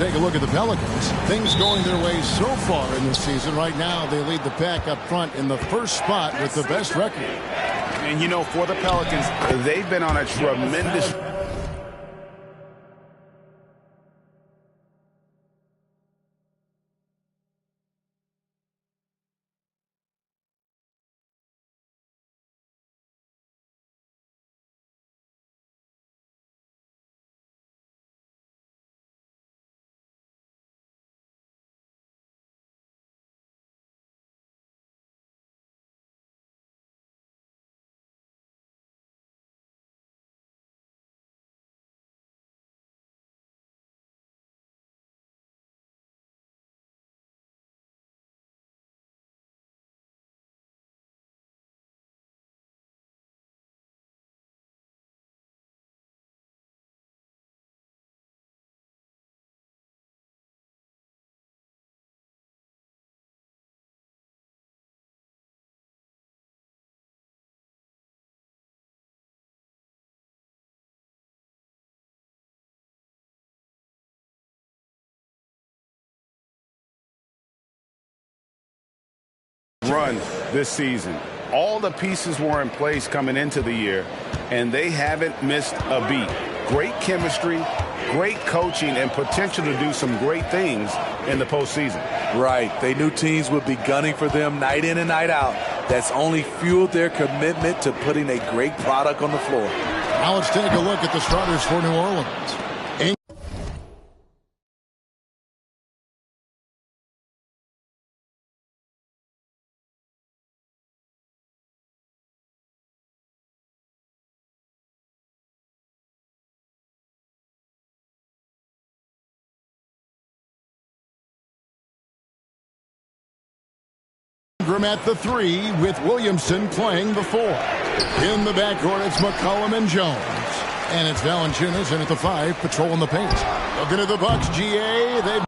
Take a look at the Pelicans. Things going their way so far in this season. Right now, they lead the pack up front in the first spot with the best record. And, you know, for the Pelicans, they've been on a tremendous run this season. All the pieces were in place coming into the year, and they haven't missed a beat. Great chemistry, great coaching, and potential to do some great things in the postseason. Right. They knew teams would be gunning for them night in and night out. That's only fueled their commitment to putting a great product on the floor. Now let's take a look at the starters for New Orleans. At the 3 with Williamson playing the 4. In the backcourt, it's McCollum and Jones. And it's Valanciunas in at the 5, patrolling the paint. Looking at the Bucks, GA. They've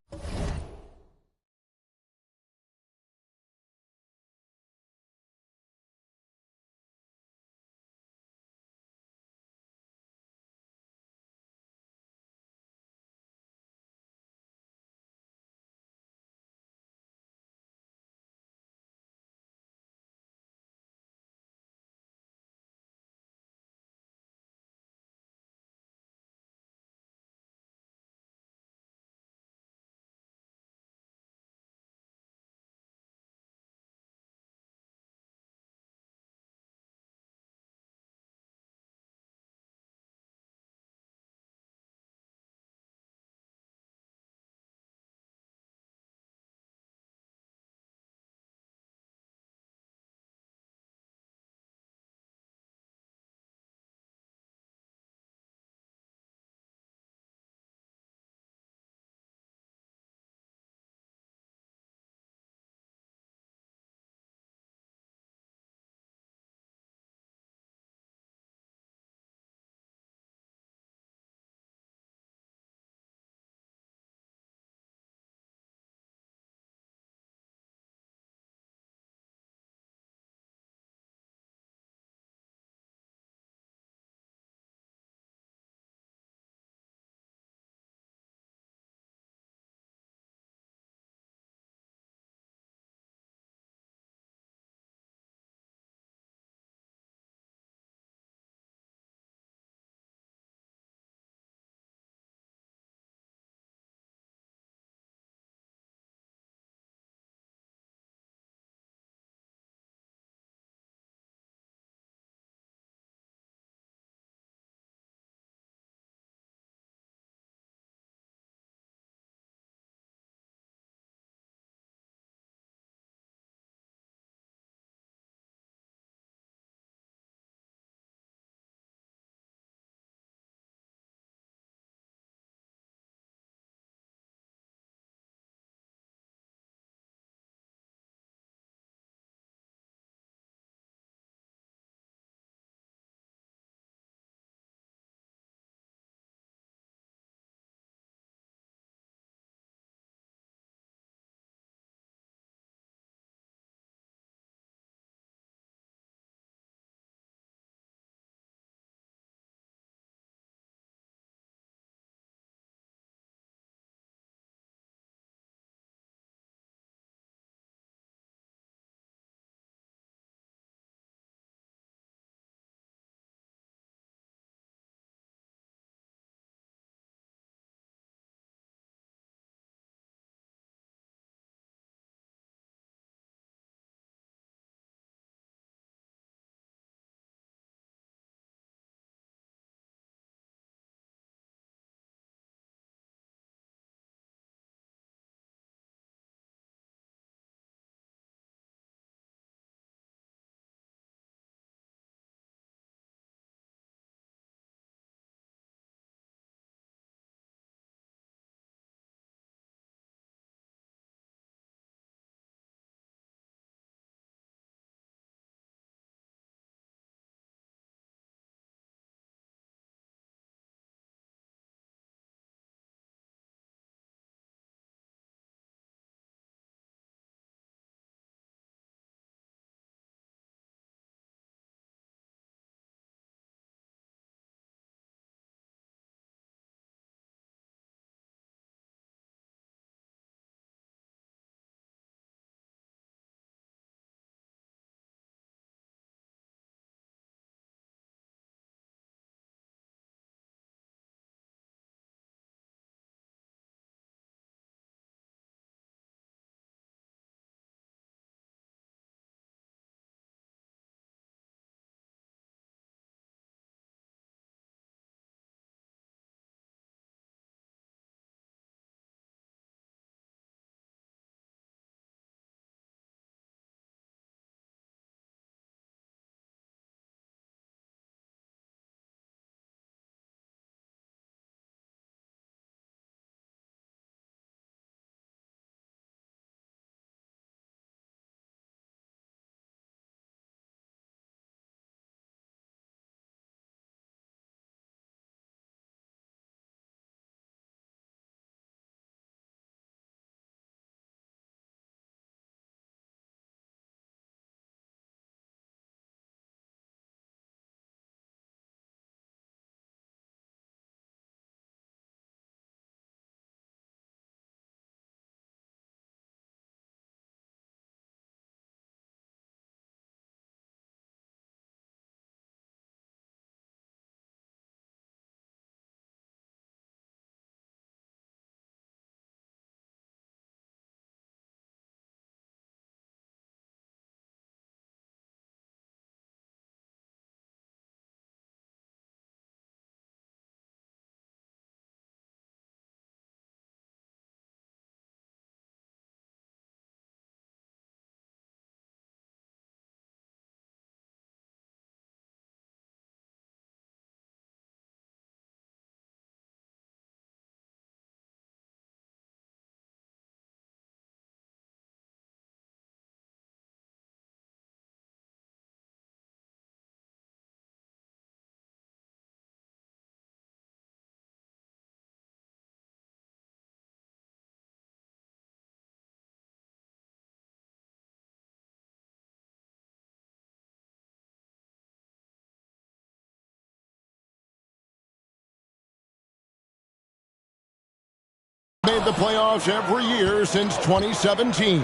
made the playoffs every year since 2017.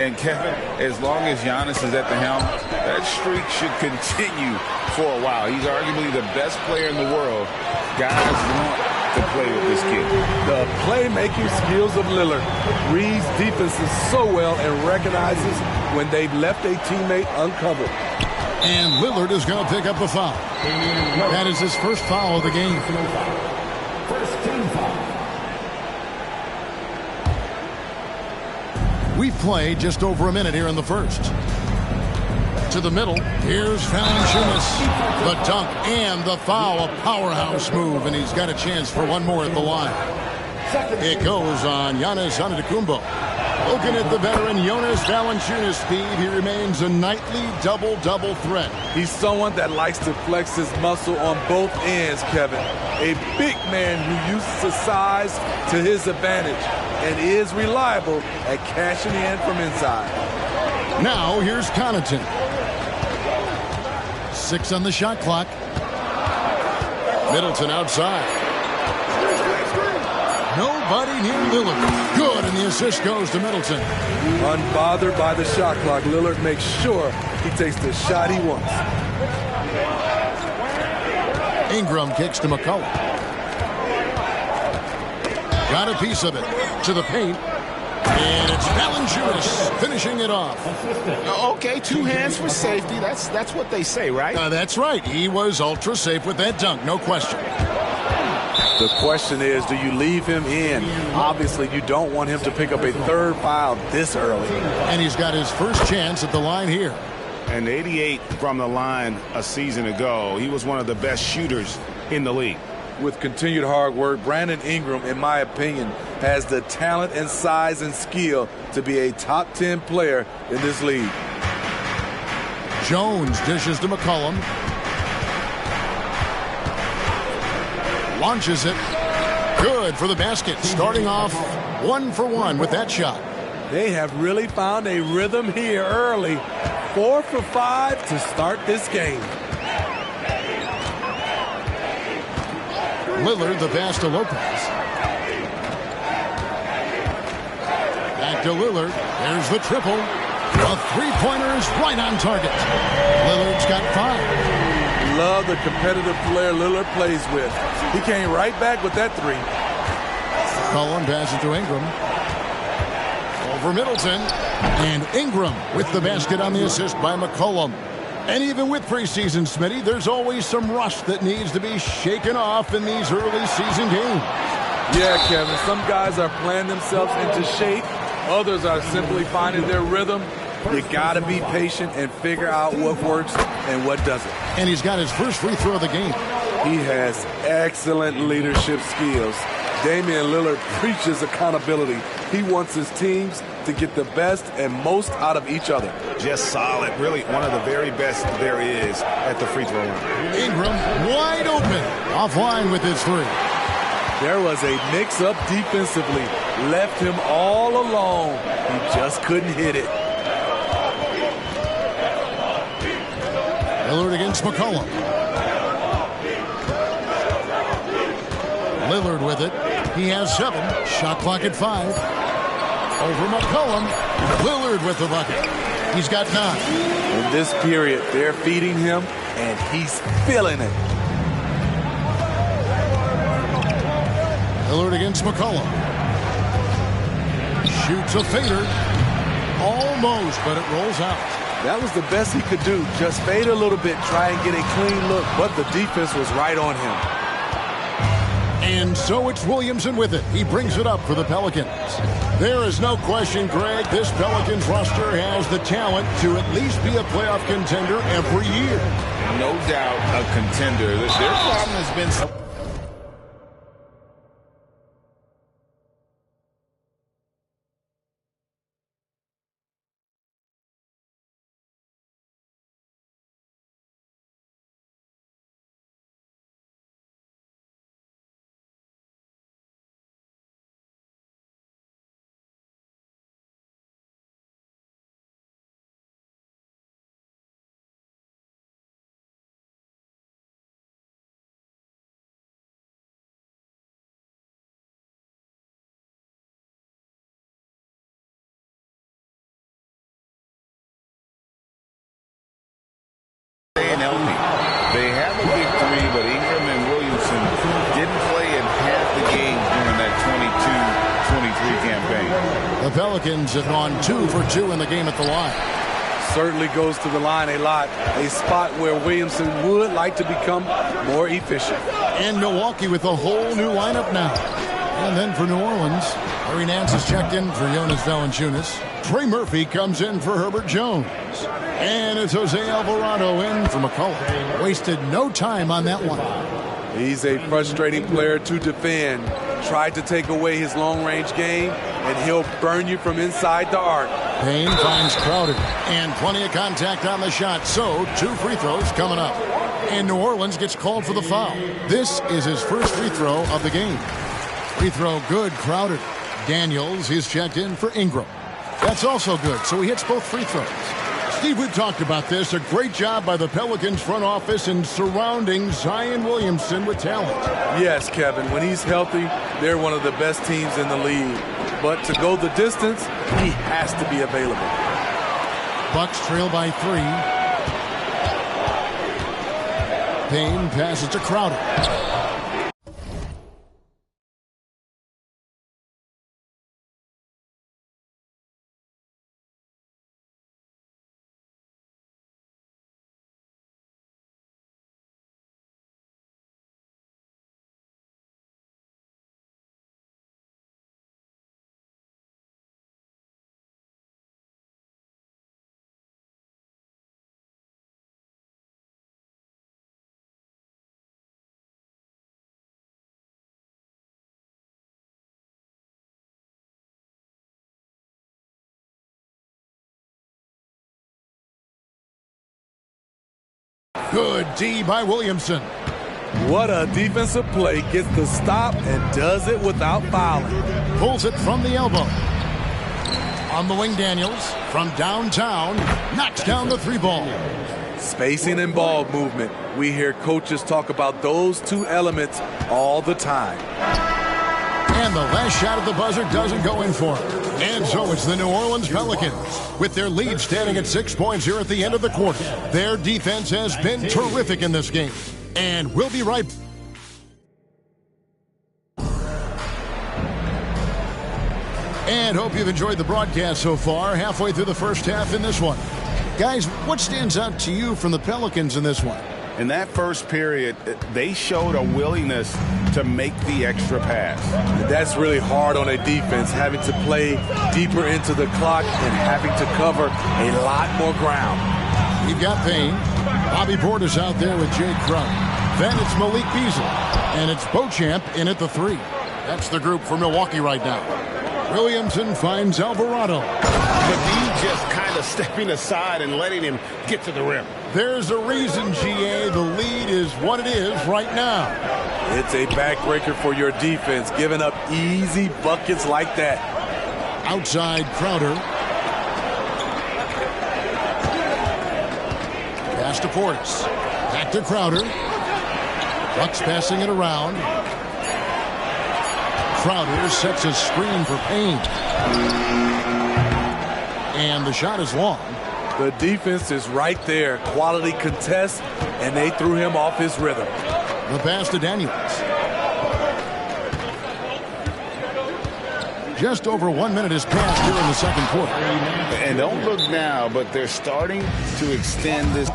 And Kevin, as long as Giannis is at the helm, that streak should continue for a while. He's arguably the best player in the world. Guys want to play with this kid. The playmaking skills of Lillard reads defenses so well and recognizes when they've left a teammate uncovered. And Lillard is going to pick up the foul. That is his first foul of the game. First team foul. We've played just over a minute here in the first. To the middle, here's Valanciunas. The dunk and the foul, a powerhouse move, and he's got a chance for one more at the line. It goes on Giannis Antetokounmpo. Looking at the veteran Jonas Valanciunas' speed, he remains a nightly double-double threat. He's someone that likes to flex his muscle on both ends, Kevin. A big man who uses his size to his advantage and is reliable at cashing in from inside. Now here's Connaughton. 6 on the shot clock. Middleton outside. Nobody near Lillard. Good, and the assist goes to Middleton. Unbothered by the shot clock, Lillard makes sure he takes the shot he wants. Ingram kicks to McCollum. Got a piece of it. To the paint. And it's Valanciunas finishing it off. Okay, 2 hands for safety. That's what they say, right? That's right. He was ultra safe with that dunk, no question. The question is, do you leave him in? Obviously, you don't want him to pick up a third foul this early. And he's got his first chance at the line here. And 88 from the line a season ago. He was one of the best shooters in the league. With continued hard work, Brandon Ingram, in my opinion, has the talent and size and skill to be a top 10 player in this league. Jones dishes to McCollum. Launches it. Good for the basket. Starting off 1 for 1 with that shot. They have really found a rhythm here early. 4 for 5 to start this game. Lillard, the pass to Lopez. Back to Lillard. There's the triple. The three-pointer is right on target. Lillard's got 5. Love the competitive player Lillard plays with. He came right back with that 3. Cullen passes to Ingram. Over Middleton. And Ingram with the basket on the assist by McCollum. And even with preseason, Smitty, there's always some rust that needs to be shaken off in these early season games. Yeah, Kevin, some guys are playing themselves into shape. Others are simply finding their rhythm. You got to be patient and figure out what works and what doesn't. And he's got his first free throw of the game. He has excellent leadership skills. Damian Lillard preaches accountability. He wants his teams to get the best and most out of each other. Just solid. Really one of the very best there is at the free throw line. Ingram wide open. Offline with his 3. There was a mix-up defensively. Left him all alone. He just couldn't hit it. Lillard against McCollum. Lillard with it. He has 7. Shot clock at 5. Over McCollum. Lillard with the bucket. He's got 9. In this period, they're feeding him, and he's feeling it. Lillard against McCollum. Shoots a fader. Almost, but it rolls out. That was the best he could do. Just fade a little bit, try and get a clean look, but the defense was right on him. And so it's Williamson with it. He brings it up for the Pelicans. There is no question, Greg, this Pelicans roster has the talent to at least be a playoff contender every year. No doubt a contender. Their problem has been staying healthy. They have a big three, but Ingram and Williamson didn't play in half the games during that 22-23 campaign. The Pelicans have gone 2 for 2 in the game at the line. Certainly goes to the line a lot. A spot where Williamson would like to become more efficient. And Milwaukee with a whole new lineup now. And then for New Orleans, Larry Nance is checked in for Jonas Valanciunas. Trey Murphy comes in for Herbert Jones. And it's Jose Alvarado in for McCullough. Wasted no time on that one. He's a frustrating player to defend. Tried to take away his long-range game, and he'll burn you from inside the arc. Payne finds Crowder. And plenty of contact on the shot. So 2 free throws coming up. And New Orleans gets called for the foul. This is his first free throw of the game. Free throw good, Crowder. Daniels is checked in for Ingram. That's also good, so he hits both free throws. Steve, we've talked about this. A great job by the Pelicans front office in surrounding Zion Williamson with talent. Yes, Kevin. When he's healthy, they're one of the best teams in the league. But to go the distance, he has to be available. Bucks trail by 3. Payne passes to Crowder. Good D by Williamson. What a defensive play. Gets the stop and does it without fouling. Pulls it from the elbow. On the wing, Daniels. From downtown. Knocks down the 3 ball. Spacing and ball movement. We hear coaches talk about those 2 elements all the time. And the last shot at the buzzer doesn't go in for him. And so it's the New Orleans Pelicans with their lead standing at 6 points here at the end of the quarter. Their defense has been terrific in this game. And we'll be right back. And hope you've enjoyed the broadcast so far, halfway through the first half in this one. Guys, what stands out to you from the Pelicans in this one? In that first period, they showed a willingness to make the extra pass. That's really hard on a defense, having to play deeper into the clock and having to cover a lot more ground. You've got Payne. Bobby Portis out there with Jay Crowder. Then it's Malik Beasley. And it's Beauchamp in at the 3. That's the group for Milwaukee right now. Williamson finds Alvarado. McGee just kind of stepping aside and letting him get to the rim. There's a reason, GA, the lead is what it is right now. It's a backbreaker for your defense, giving up easy buckets like that. Outside Crowder. Pass to Portis. Back to Crowder. Bucks passing it around. Crowder sets a screen for Payne. And the shot is long. The defense is right there. Quality contest, and they threw him off his rhythm. The pass to Daniels. Just over 1 minute has passed here in the second quarter. And don't look now, but they're starting to extend this.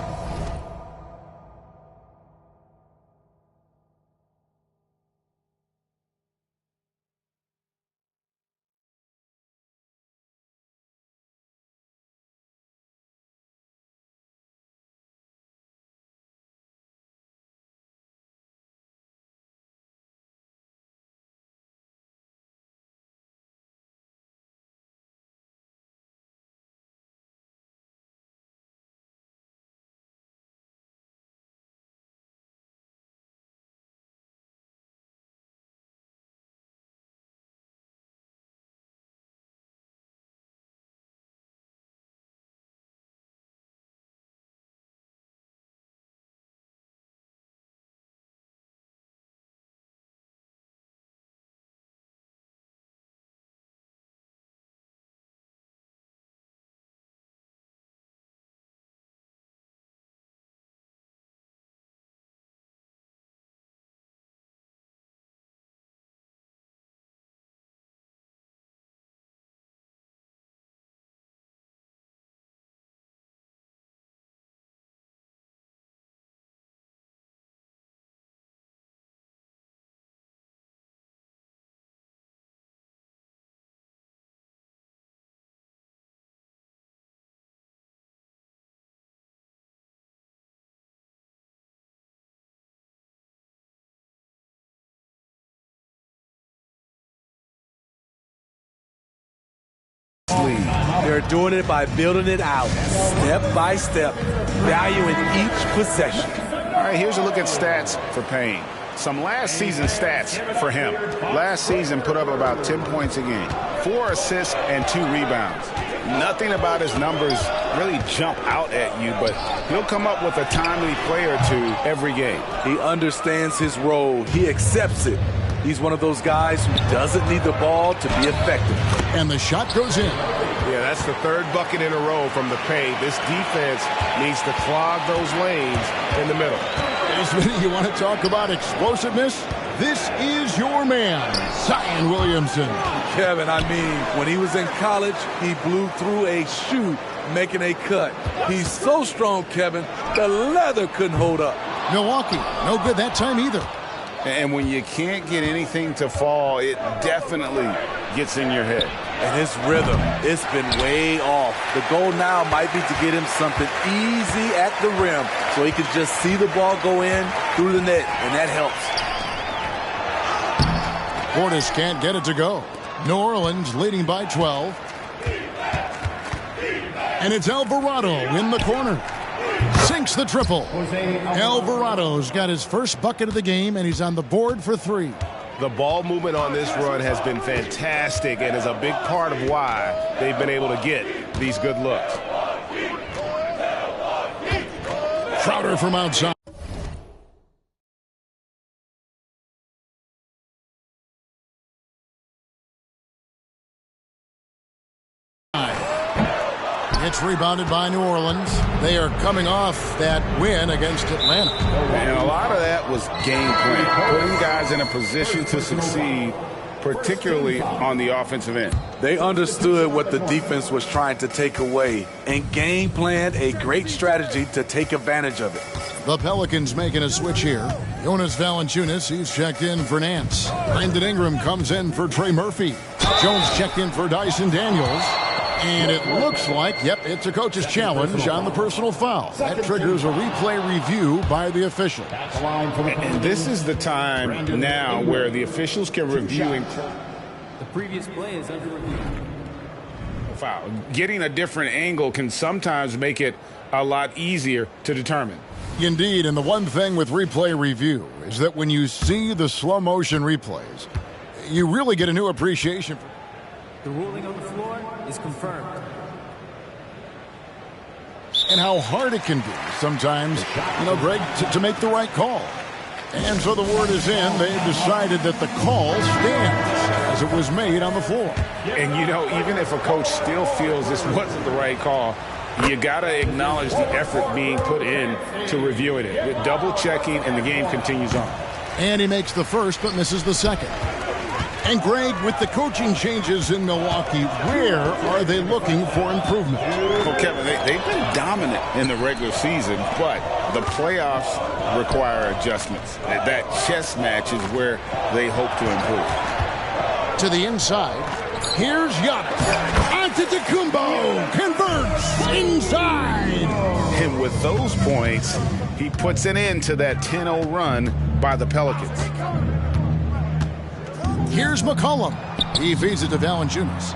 They're doing it by building it out, step by step, valuing each possession. All right, here's a look at stats for Payne. Some last season stats for him. Last season put up about 10 points a game, 4 assists and 2 rebounds. Nothing about his numbers really jump out at you, but he'll come up with a timely play or two every game. He understands his role. He accepts it. He's one of those guys who doesn't need the ball to be effective. And the shot goes in. Yeah, that's the 3rd bucket in a row from the paint. This defense needs to clog those lanes in the middle. You want to talk about explosiveness? This is your man, Zion Williamson. Kevin, I mean, when he was in college, he blew through a shoe making a cut. He's so strong, Kevin, the leather couldn't hold up. Milwaukee, no good that time either. And when you can't get anything to fall, it definitely gets in your head. And his rhythm, it's been way off. The goal now might be to get him something easy at the rim so he can just see the ball go in through the net, and that helps. Portis can't get it to go. New Orleans leading by 12. And it's Alvarado in the corner. Sinks the triple. Alvarado's got his first bucket of the game, and he's on the board for 3. The ball movement on this run has been fantastic and is a big part of why they've been able to get these good looks. Crowder from outside. It's rebounded by New Orleans. They are coming off that win against Atlanta. And a lot of that was game plan, putting guys in a position to succeed, particularly on the offensive end. They understood what the defense was trying to take away and game planned a great strategy to take advantage of it. The Pelicans making a switch here. Jonas Valanciunas, he's checked in for Nance. Brandon Ingram comes in for Trey Murphy. Jones checked in for Dyson Daniels. And it looks like, yep, it's a coach's challenge on the personal foul. That triggers a replay review by the official. And this is the time now where the officials can review and the previous play is under review. Foul. Getting a different angle can sometimes make it a lot easier to determine. Indeed, and the one thing with replay review is that when you see the slow motion replays, you really get a new appreciation for. The ruling on the floor is confirmed. And how hard it can be sometimes, Greg, to make the right call. And so the word is in. They've decided that the call stands as it was made on the floor. And, even if a coach still feels this wasn't the right call, you got to acknowledge the effort being put in to reviewing it. With double checking, and the game continues on. And he makes the first but misses the second. And Greg, with the coaching changes in Milwaukee, where are they looking for improvement? Well, Kevin, they've been dominant in the regular season, but the playoffs require adjustments. That chess match is where they hope to improve. To the inside, here's Giannis. Antetokounmpo converts inside. And with those points, he puts an end to that 10-0 run by the Pelicans. Here's McCollum. He feeds it to Valanciunas.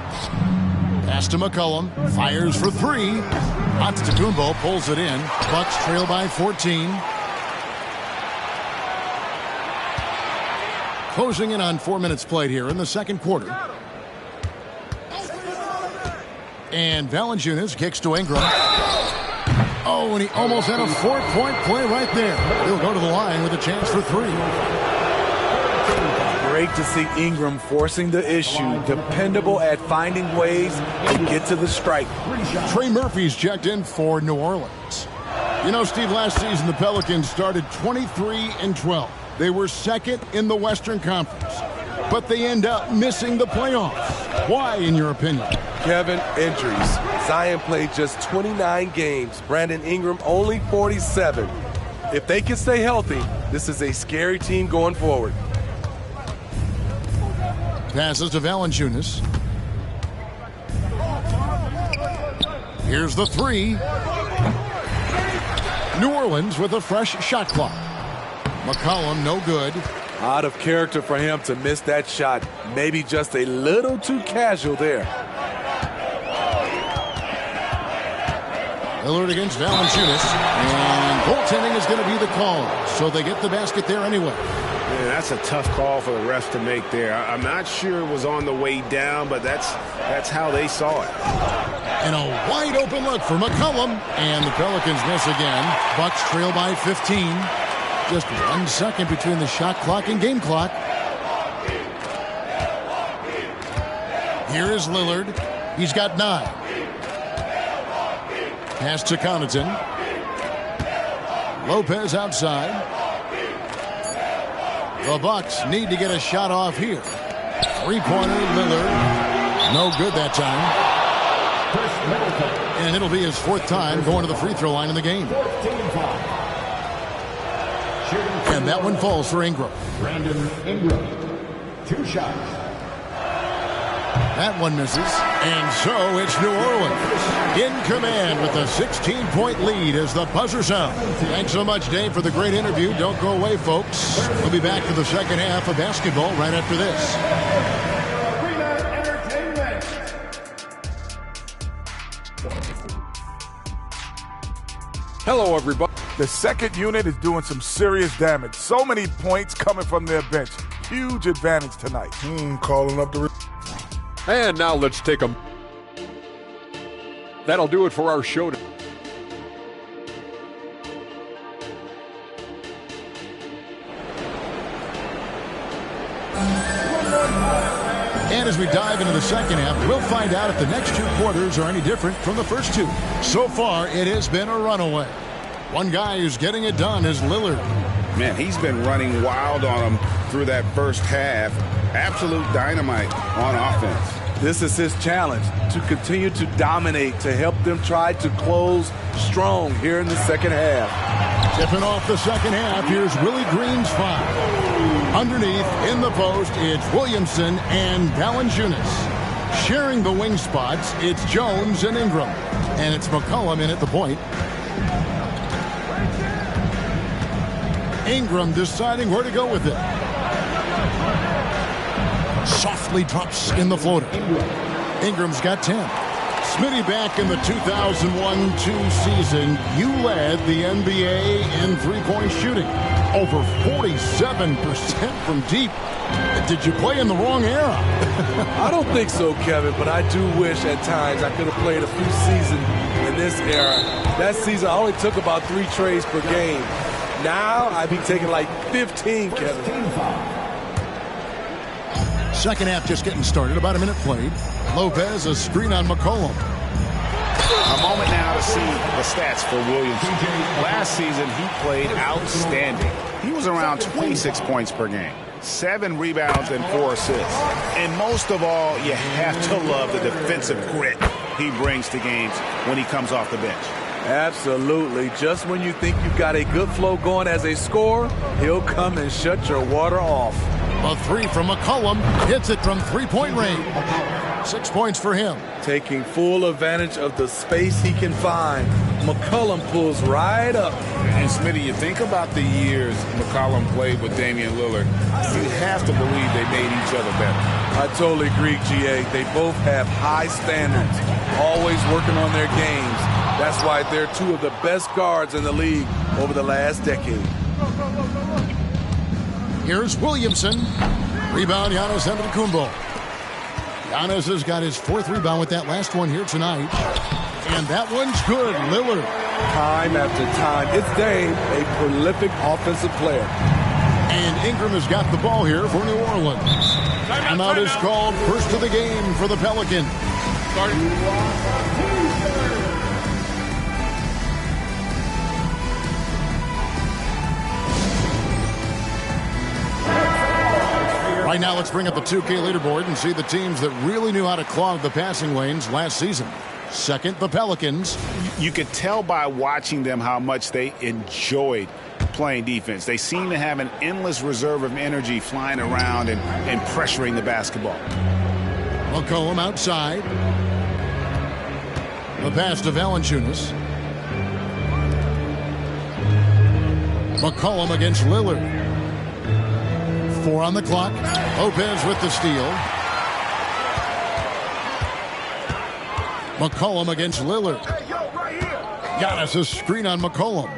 Pass to McCollum. Fires for 3. Antetokounmpo pulls it in. Bucks trail by 14. Closing in on 4 minutes played here in the second quarter. And Valanciunas kicks to Ingram. Oh, and he almost had a 4-point play right there. He'll go to the line with a chance for 3. Great to see Ingram forcing the issue, dependable at finding ways to get to the stripe. Trey Murphy's checked in for New Orleans. Steve, last season the Pelicans started 23-12. They were second in the Western Conference, but they end up missing the playoffs. Why, in your opinion? Kevin, injuries. Zion played just 29 games. Brandon Ingram only 47. If they can stay healthy, this is a scary team going forward. Passes to Valanciunas. Here's the 3. New Orleans with a fresh shot clock. McCollum, no good. Out of character for him to miss that shot. Maybe just a little too casual there. Lillard against Valanciunas. And goaltending is going to be the call. So they get the basket there anyway. Man, that's a tough call for the refs to make there. I'm not sure it was on the way down, but that's how they saw it. And a wide open look for McCollum. And the Pelicans miss again. Bucks trail by 15. Just 1 second between the shot clock and game clock. Here is Lillard. He's got 9. Pass to Connaughton. Lopez outside. The Bucks need to get a shot off here. Three-pointer, Lillard. No good that time. And it'll be his 4th time going to the free throw line in the game. And that one falls for Ingram. Brandon Ingram. 2 shots. That one misses. And so it's New Orleans in command with a 16-point lead as the buzzer sounds. Thanks so much, Dave, for the great interview. Don't go away, folks. We'll be back to the second half of basketball right after this. Hello, everybody. The second unit is doing some serious damage. So many points coming from their bench. Huge advantage tonight. Calling up the... And now let's take a... That'll do it for our show. And as we dive into the second half, we'll find out if the next 2 quarters are any different from the first 2. So far, it has been a runaway. One guy who's getting it done is Lillard. Man, he's been running wild on him through that first half. Absolute dynamite on offense. This is his challenge, to continue to dominate, to help them try to close strong here in the second half. Tipping off the second half, here's Willie Green's 5. Underneath, in the post, it's Williamson and Valanciunas. Sharing the wing spots, it's Jones and Ingram. And it's McCollum in at the point. Ingram deciding where to go with it. Softly drops in the floater. Ingram's got 10. Smitty, back in the 2001-2 season, you led the NBA in three-point shooting. Over 47% from deep. Did you play in the wrong era? I don't think so, Kevin, but I do wish at times I could have played a few seasons in this era. That season, I only took about 3 trades per game. Now, I'd be taking like 15, Kevin. Second half just getting started. About a minute played. Lopez, a screen on McCollum. A moment now to see the stats for Williamson. Last season, he played outstanding. He was around 26 points per game, 7 rebounds and 4 assists. And most of all, you have to love the defensive grit he brings to games when he comes off the bench. Absolutely. Just when you think you've got a good flow going as a scorer, he'll come and shut your water off. A 3 from McCollum. Hits it from three-point range. 6 points for him. Taking full advantage of the space he can find. McCollum pulls right up. And Smitty, you think about the years McCollum played with Damian Lillard, you have to believe they made each other better. I totally agree, GA. They both have high standards, always working on their games. That's why they're 2 of the best guards in the league over the last decade. Here's Williamson. Rebound, Giannis Antetokounmpo. Giannis has got his 4th rebound with that last one here tonight. And that one's good. Lillard. Time after time. It's Dame, a prolific offensive player. And Ingram has got the ball here for New Orleans. Timeout is called. First of the game for the Pelicans. Right now, let's bring up the 2K leaderboard and see the teams that really knew how to clog the passing lanes last season. Second, the Pelicans. You could tell by watching them how much they enjoyed playing defense. They seem to have an endless reserve of energy flying around and pressuring the basketball. McCollum outside. The pass to Valanciunas. McCollum against Lillard. 4 on the clock. Lopez with the steal. McCollum against Lillard. Giannis' screen on McCollum.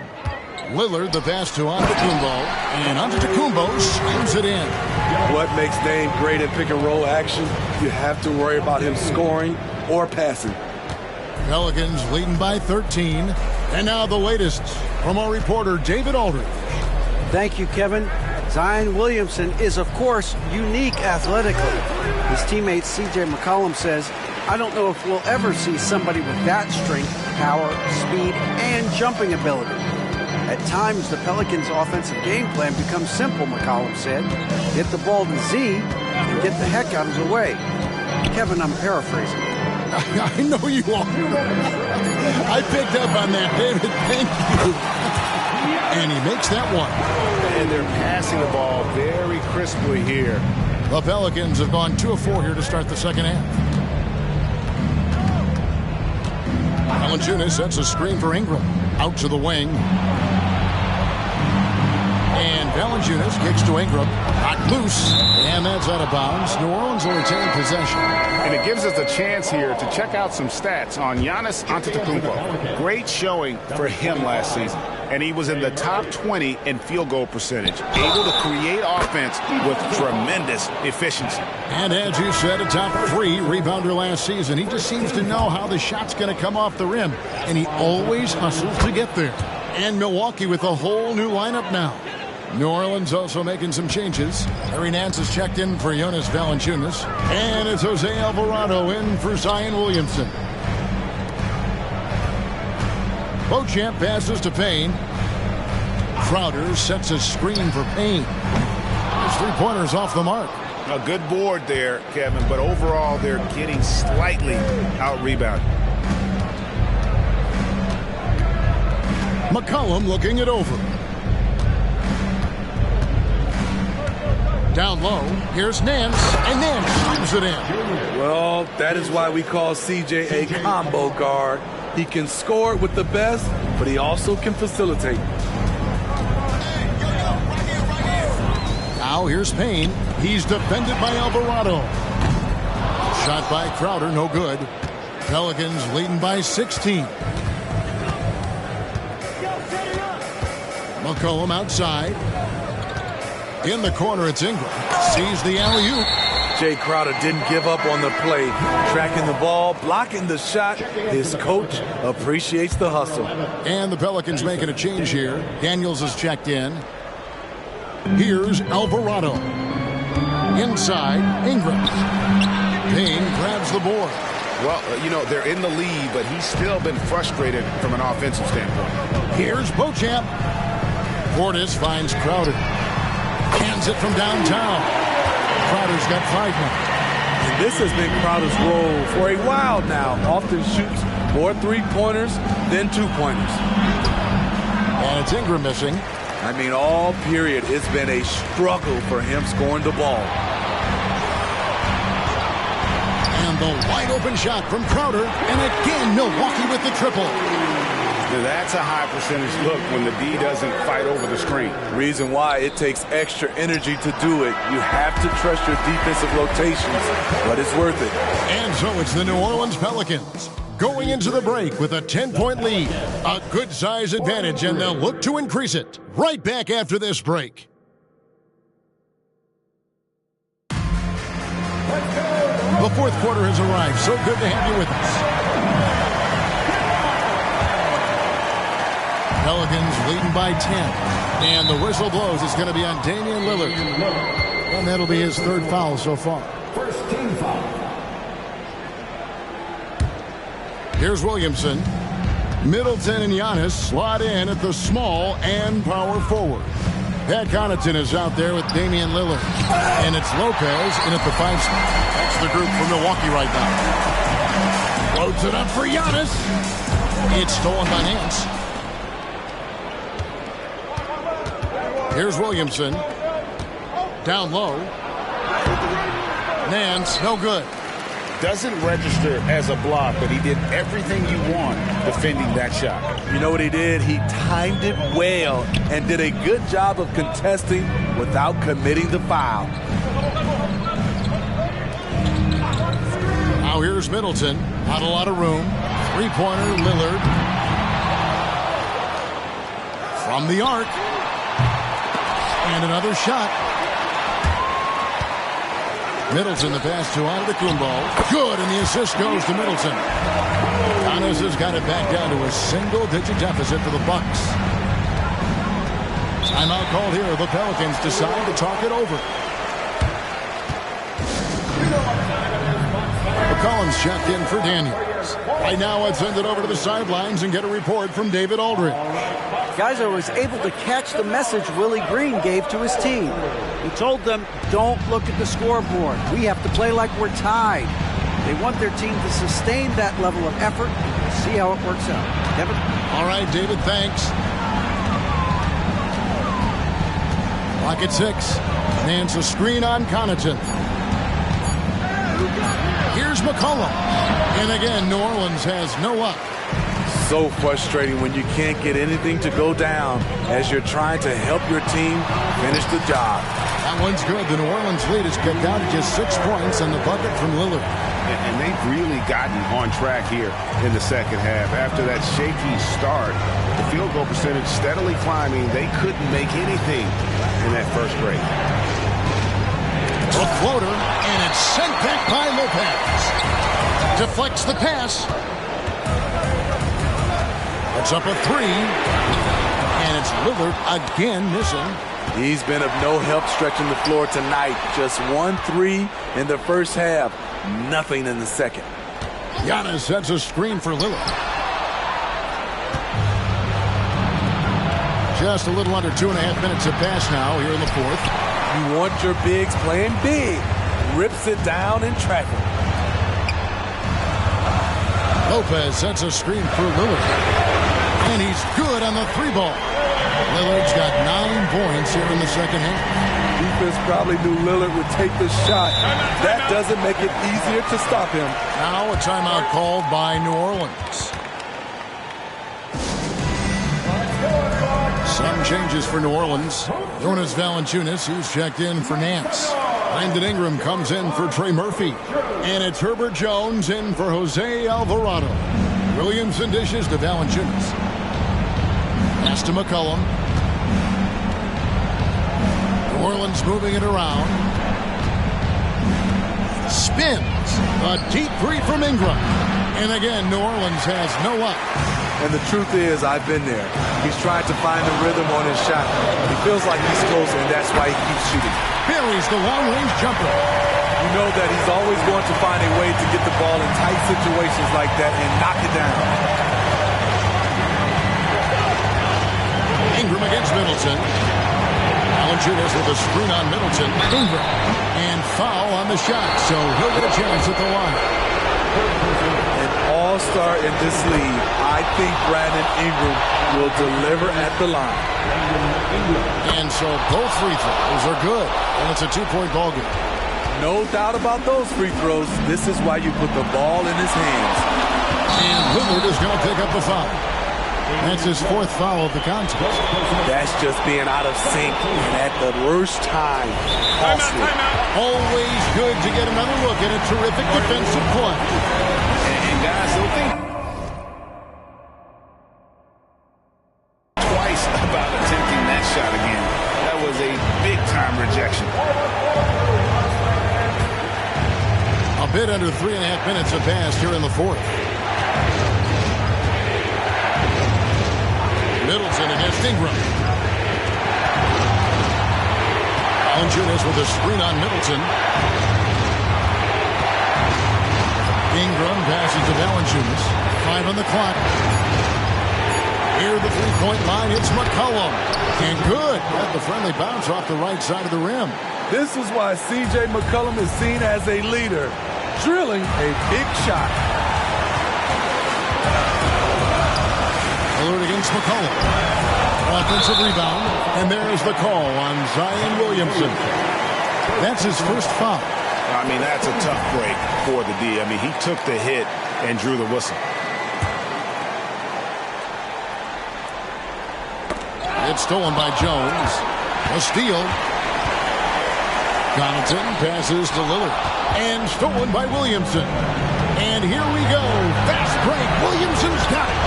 Lillard the pass to Antetokounmpo, and Antetokounmpo slams it in. What makes Dame great in pick and roll action? You have to worry about him scoring or passing. Pelicans leading by 13. And now the latest from our reporter David Aldridge. Thank you, Kevin. Zion Williamson is, of course, unique athletically. His teammate C.J. McCollum says, I don't know if we'll ever see somebody with that strength, power, speed, and jumping ability. At times, the Pelicans' offensive game plan becomes simple, McCollum said. Get the ball to Z and get the heck out of the way. Kevin, I'm paraphrasing. I know you are. I picked up on that, David. Thank you. And he makes that one. And they're passing the ball very crisply here. The Pelicans have gone 2 of 4 here to start the second half. Valanciunas sets a screen for Ingram. Out to the wing. And Valanciunas kicks to Ingram. Knocked loose. And that's out of bounds. New Orleans will retain possession. And it gives us a chance here to check out some stats on Giannis Antetokounmpo. Great showing for him last season. And he was in the top 20 in field goal percentage. Able to create offense with tremendous efficiency. And as you said, a top 3 rebounder last season. He just seems to know how the shot's going to come off the rim. And he always hustles to get there. And Milwaukee with a whole new lineup now. New Orleans also making some changes. Larry Nance has checked in for Jonas Valanciunas. And it's Jose Alvarado in for Zion Williamson. Beauchamp passes to Payne. Crowder sets a screen for Payne. His 3-pointers off the mark. A good board there, Kevin, but overall they're getting slightly out-rebounded. McCollum looking it over. Down low, here's Nance, and Nance slams it in. Well, that is why we call CJ a combo guard. He can score with the best, but he also can facilitate. Now here's Payne. He's defended by Alvarado. Shot by Crowder, no good. Pelicans leading by 16. McCollum outside. In the corner, it's Ingram. Sees the alley-oop. Jay Crowder didn't give up on the play. Tracking the ball, blocking the shot. His coach appreciates the hustle. And the Pelicans making a change here. Daniels is checked in. Here's Alvarado. Inside, Ingram. Payne grabs the board. Well, you know, they're in the lead, but he's still been frustrated from an offensive standpoint. Here's Beauchamp. Portis finds Crowder. Hands it from downtown. Crowder's got 5 now. And this has been Crowder's role for a while now. Often shoots more 3-pointers than 2-pointers. And it's Ingram missing. I mean, all period, it's been a struggle for him scoring the ball. And the wide open shot from Crowder. And again, Milwaukee with the triple. Now that's a high percentage look when the D doesn't fight over the screen. Reason why it takes extra energy to do it. You have to trust your defensive rotations, but it's worth it. And so it's the New Orleans Pelicans going into the break with a 10-point lead. A good size advantage, and they'll look to increase it. Right back after this break. The fourth quarter has arrived. So good to have you with us. Pelicans leading by 10. And the whistle blows. It's going to be on Damian Lillard. And that'll be his 3rd foul so far. First team foul. Here's Williamson. Middleton and Giannis slot in at the small and power forward. Pat Connaughton is out there with Damian Lillard. And it's Lopez in at the 5 spot. That's the group from Milwaukee right now. Floats it up for Giannis. It's stolen by Nance. Here's Williamson. Down low. Nance, no good. Doesn't register as a block, but he did everything you want defending that shot. You know what he did? He timed it well and did a good job of contesting without committing the foul. Now here's Middleton. Not a lot of room. 3-pointer, Lillard. From the arc. And another shot. Middleton, the pass to Antetokounmpo. Good, and the assist goes to Middleton. Giannis has got it back down to a single-digit deficit for the Bucks. Timeout called here. The Pelicans decide to talk it over. McCollum's checked in for Daniels. Right now, let's send it over to the sidelines and get a report from David Aldridge. Guys, I was able to catch the message Willie Green gave to his team. He told them, don't look at the scoreboard. We have to play like we're tied. They want their team to sustain that level of effort and see how it works out. Kevin? All right, David, thanks. Clock at 6. Nance a screen on Connaughton. Here's McCollum. And again, New Orleans has no up. So frustrating when you can't get anything to go down as you're trying to help your team finish the job. That one's good. The New Orleans lead is cut down to just 6 points on the bucket from Lillard. And they've really gotten on track here in the second half. After that shaky start, the field goal percentage steadily climbing. They couldn't make anything in that first break. A floater, and it's sent back by Lopez. Deflects the pass. It's up a 3. And it's Lillard again missing. He's been of no help stretching the floor tonight. Just 1-3 in the first half. Nothing in the second. Giannis sets a screen for Lillard. Just a little under 2.5 minutes to pass now here in the fourth. You want your bigs playing big. Rips it down in traffic. Lopez sets a screen for Lillard. And he's good on the 3-ball. Lillard's got 9 points here in the second half. Defense probably knew Lillard would take the shot. That doesn't make it easier to stop him. Now a timeout called by New Orleans. Some changes for New Orleans. Jonas Valanciunas, who's checked in for Nance. Brandon Ingram comes in for Trey Murphy. And it's Herbert Jones in for Jose Alvarado. Williamson dishes to Valanciunas. Pass to McCollum. New Orleans moving it around. Spins. A deep 3 from Ingram. And again, New Orleans has no up. And the truth is, I've been there. He's trying to find the rhythm on his shot. He feels like he's close, and that's why he keeps shooting. Buries the long-range jumper. You know that he's always going to find a way to get the ball in tight situations like that and knock it down. Ingram against Middleton. Valanciunas with a screen on Middleton. Ingram. And foul on the shot, so he'll get a chance at the line. An all-star in this league. I think Brandon Ingram will deliver at the line. And so both free throws are good. And it's a 2-point ball game. No doubt about those free throws. This is why you put the ball in his hands. And Lillard is going to pick up the foul. That's his 4th foul of the contest. That's just being out of sync and at the worst time. Costly. Always good to get another look at a terrific defensive play. And guys, don't think twice about attempting that shot again. That was a big-time rejection. A bit under 3.5 minutes have passed here in the fourth. Middleton against Ingram. Valanciunas with a screen on Middleton. Ingram passes to Valanciunas. 5 on the clock. Near the 3-point line, it's McCollum. And good. Got the friendly bounce off the right side of the rim. This is why C.J. McCollum is seen as a leader, drilling a big shot. Lillard against McCollum. Offensive rebound, and there's the call on Zion Williamson. That's his first foul. I mean, that's a tough break for the D. I mean, he took the hit and drew the whistle. It's stolen by Jones. A steal. Connaughton passes to Lillard. And stolen by Williamson. And here we go. Fast break. Williamson's got it.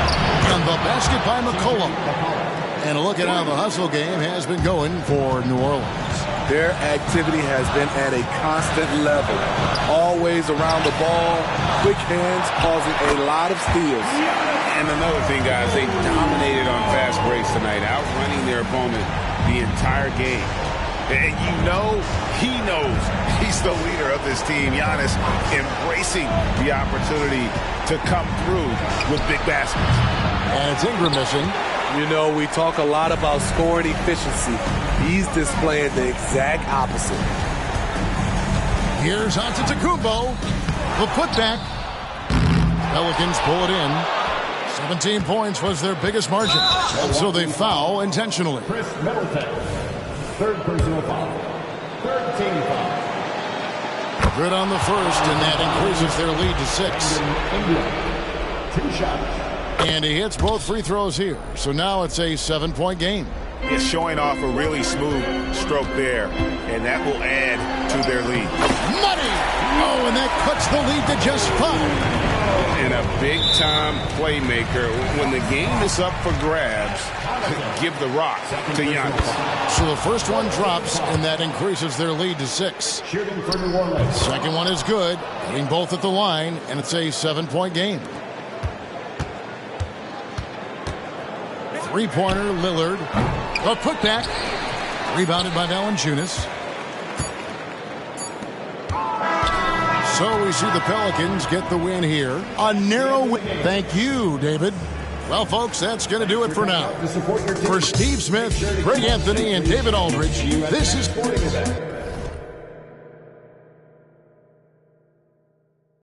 And the basket by McCollum. And a look at how the hustle game has been going for New Orleans. Their activity has been at a constant level. Always around the ball, quick hands causing a lot of steals. And another thing, guys, they dominated on fast breaks tonight, outrunning their opponent the entire game. And you know, he knows he's the leader of this team. Giannis embracing the opportunity to come through with big baskets. And it's Ingram missing. You know, we talk a lot about scoring efficiency. He's displaying the exact opposite. Here's Antetokounmpo. The putback. Pelicans pull it in. 17 points was their biggest margin. And so they foul intentionally. Chris Middleton. Third personal foul. Third team foul. Good on the first, and that increases their lead to 6. Ingram. 2 shots. And he hits both free throws here. So now it's a 7-point game. It's showing off a really smooth stroke there, and that will add to their lead. Money! Oh, and that cuts the lead to just 5. And a big-time playmaker. When the game is up for grabs, give the rock to Giannis. So the first one drops, and that increases their lead to 6. Shooting for New Orleans. Second one is good, hitting both at the line, and it's a 7-point game. Three-pointer, Lillard. A putback. Rebounded by Valanciunas. So we see the Pelicans get the win here. A narrow win. Thank you, David. Well, folks, that's going to do it for now. For Steve Smith, Greg Anthony, and David Aldridge, this is...